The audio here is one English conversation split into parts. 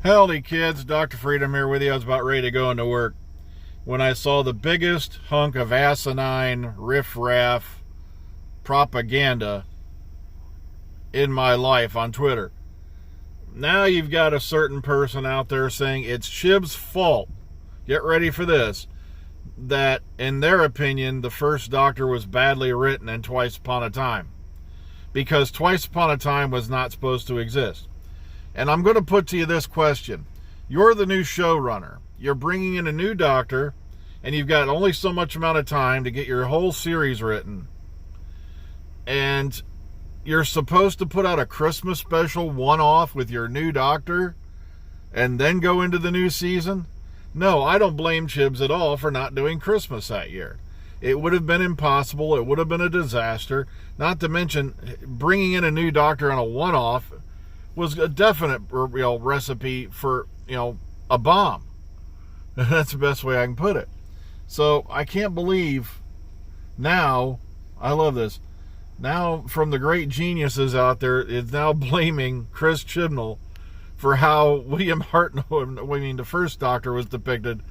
Howdy kids, Dr. Freedom here with you. I was about ready to go into work when I saw the biggest hunk of asinine riffraff propaganda in my life on Twitter. Now you've got a certain person out there saying it's Chib's fault. Get ready for this. That, in their opinion, the first Doctor was badly written in Twice Upon a Time. Because Twice Upon a Time was not supposed to exist. And I'm going to put to you this question. You're the new showrunner. You're bringing in a new Doctor, and you've got only so much amount of time to get your whole series written. And you're supposed to put out a Christmas special one-off with your new Doctor and then go into the new season? No, I don't blame Chibs at all for not doing Christmas that year. It would have been impossible. It would have been a disaster. Not to mention, bringing in a new Doctor on a one-off was a definite recipe for, a bomb. That's the best way I can put it. So I can't believe now, I love this, now from the great geniuses out there, is now blaming Chris Chibnall for how William Hartnell, the first Doctor, was depicted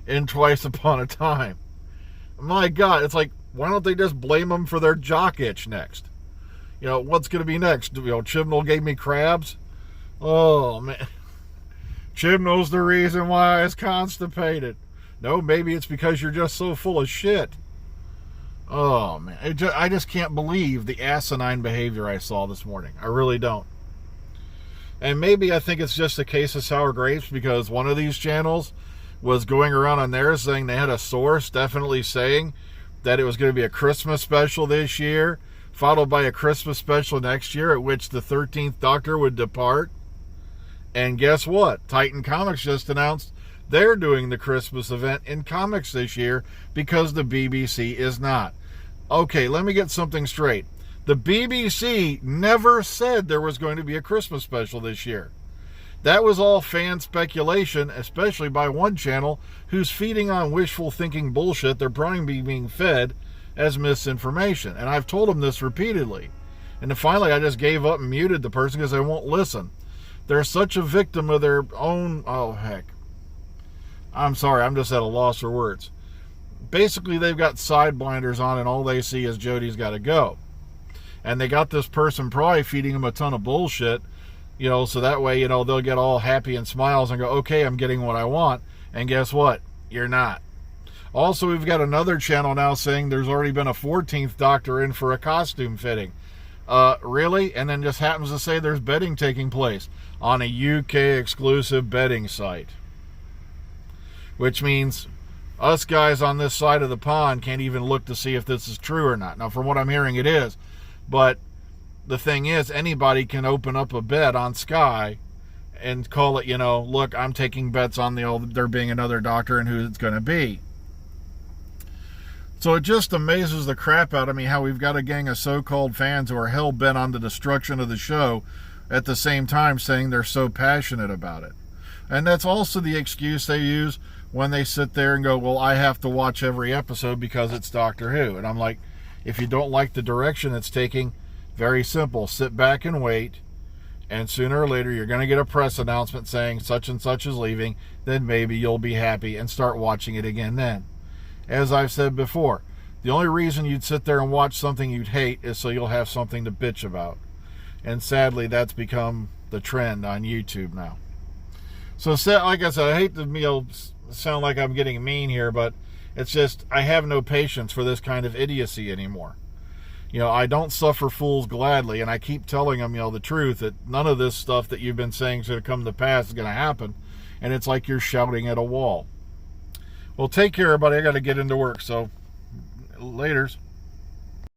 in Twice Upon a Time. My God, it's like, why don't they just blame them for their jock itch next? What's going to be next? Chibnall gave me crabs? Oh, man. Chibnall's the reason why I was constipated. No, maybe it's because you're just so full of shit. Oh, man. I just can't believe the asinine behavior I saw this morning. I really don't. And maybe I think it's just a case of sour grapes because one of these channels was going around on theirs saying they had a source definitely saying that it was going to be a Christmas special this year, followed by a Christmas special next year at which the 13th Doctor would depart. And guess what? Titan Comics just announced they're doing the Christmas event in comics this year because the BBC is not. Okay, let me get something straight. The BBC never said there was going to be a Christmas special this year. That was all fan speculation, especially by one channel who's feeding on wishful thinking bullshit they're probably being fed as misinformation. And I've told them this repeatedly. And then finally I just gave up and muted the person because they won't listen. They're such a victim of their own... Oh, heck. I'm sorry, I'm just at a loss for words. Basically, they've got side blinders on and all they see is Jodie's got to go. And they got this person probably feeding them a ton of bullshit, so that way, they'll get all happy and smiles and go, okay, I'm getting what I want. And guess what? You're not. Also, we've got another channel now saying there's already been a 14th Doctor in for a costume fitting. Really? And then just happens to say there's betting taking place on a UK exclusive betting site. Which means us guys on this side of the pond can't even look to see if this is true or not. Now, from what I'm hearing, it is. But the thing is, anybody can open up a bet on Sky and call it, look, I'm taking bets on there being another Doctor and who it's going to be. So it just amazes the crap out of me how we've got a gang of so-called fans who are hell-bent on the destruction of the show at the same time saying they're so passionate about it. And that's also the excuse they use when they sit there and go, well, I have to watch every episode because it's Doctor Who. And I'm like, if you don't like the direction it's taking, very simple. Sit back and wait. And sooner or later, you're going to get a press announcement saying such and such is leaving. Then maybe you'll be happy and start watching it again then. As I've said before, the only reason you'd sit there and watch something you'd hate is so you'll have something to bitch about. And sadly, that's become the trend on YouTube now. So, like I said, I hate to sound like I'm getting mean here, but it's just I have no patience for this kind of idiocy anymore. I don't suffer fools gladly, and I keep telling them, the truth, that none of this stuff that you've been saying is going to come to pass is going to happen. And it's like you're shouting at a wall. Well, take care, everybody. I got to get into work, so laters.